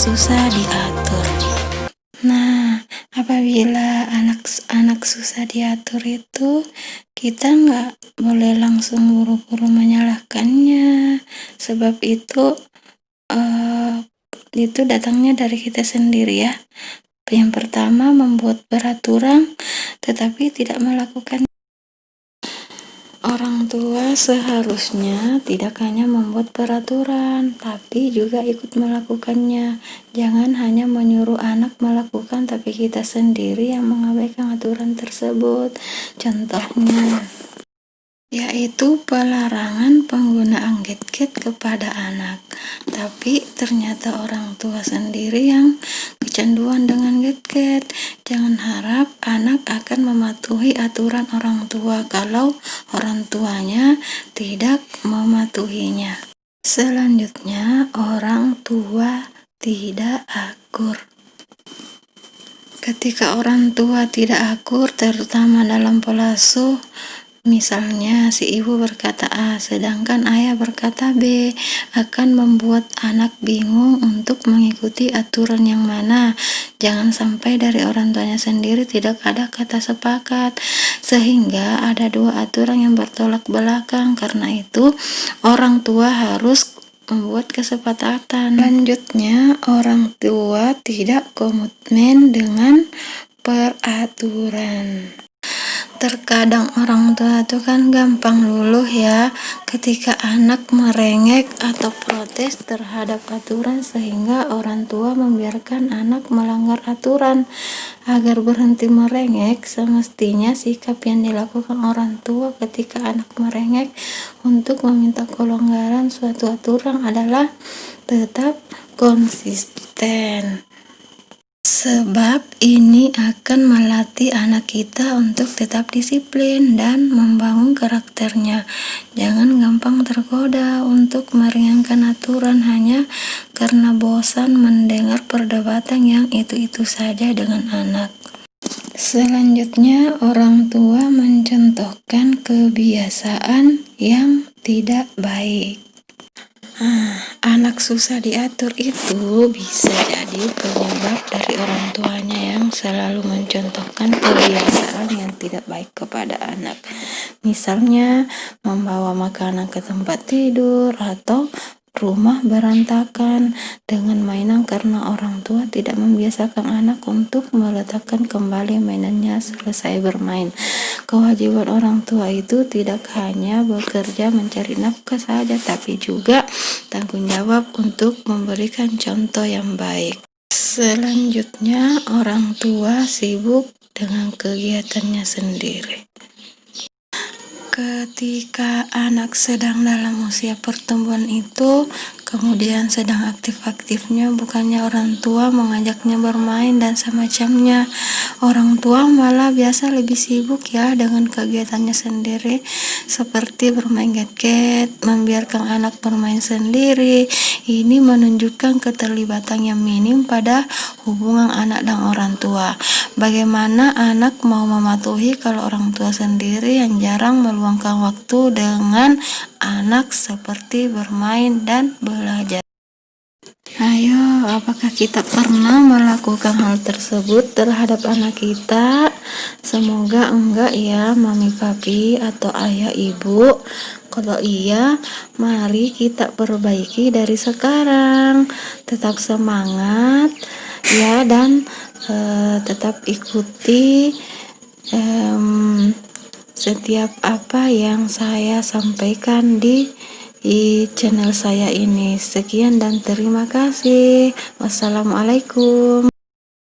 susah diatur. Nah, apabila anak susah diatur itu, kita nggak boleh langsung buru-buru menyalahkannya, sebab itu datangnya dari kita sendiri ya. Yang pertama, membuat peraturan tetapi tidak melakukan. Orang tua seharusnya tidak hanya membuat peraturan, tapi juga ikut melakukannya. Jangan hanya menyuruh anak melakukan, tapi kita sendiri yang mengabaikan aturan tersebut. Contohnya, yaitu pelarangan penggunaan gadget kepada anak. Tapi ternyata orang tua sendiri yang kecanduan dengan gadget. Jangan harap anak akan mematuhi aturan orang tua kalau orang tuanya tidak mematuhinya. Selanjutnya, orang tua tidak akur. Ketika orang tua tidak akur, terutama dalam pola asuh, misalnya si ibu berkata A, sedangkan ayah berkata B, akan membuat anak bingung untuk mengikuti aturan yang mana. Jangan sampai dari orang tuanya sendiri tidak ada kata sepakat, sehingga ada dua aturan yang bertolak belakang. Karena itu, orang tua harus membuat kesepakatan. Selanjutnya, orang tua tidak komitmen dengan peraturan. Terkadang orang tua itu kan gampang luluh ya ketika anak merengek atau protes terhadap aturan, sehingga orang tua membiarkan anak melanggar aturan. Agar berhenti merengek, semestinya sikap yang dilakukan orang tua ketika anak merengek untuk meminta kelonggaran suatu aturan adalah tetap konsisten. Sebab ini akan melatih anak kita untuk tetap disiplin dan membangun karakternya. Jangan gampang tergoda untuk meringankan aturan hanya karena bosan mendengar perdebatan yang itu-itu saja dengan anak. Selanjutnya, orang tua mencontohkan kebiasaan yang tidak baik. Anak susah diatur itu bisa jadi penyebab dari orang tuanya yang selalu mencontohkan kebiasaan yang tidak baik kepada anak. Misalnya, membawa makanan ke tempat tidur atau rumah berantakan dengan mainan karena orang tua tidak membiasakan anak untuk meletakkan kembali mainannya selesai bermain. Kewajiban orang tua itu tidak hanya bekerja mencari nafkah saja, tapi juga tanggung jawab untuk memberikan contoh yang baik. Selanjutnya, orang tua sibuk dengan kegiatannya sendiri. Ketika anak sedang dalam usia pertumbuhan itu, kemudian sedang aktif-aktifnya, bukannya orang tua mengajaknya bermain dan semacamnya, orang tua malah biasa lebih sibuk ya dengan kegiatannya sendiri, seperti bermain gadget, membiarkan anak bermain sendiri. Ini menunjukkan keterlibatan yang minim pada hubungan anak dan orang tua. Bagaimana anak mau mematuhi kalau orang tua sendiri yang jarang meluangkan waktu dengan anak seperti bermain dan belajar? Ayo, apakah kita pernah melakukan hal tersebut terhadap anak kita? Semoga enggak ya, mami papi atau ayah ibu. Kalau iya, mari kita perbaiki dari sekarang. Tetap semangat ya, dan tetap ikuti setiap apa yang saya sampaikan di channel saya ini. Sekian dan terima kasih. Wassalamualaikum.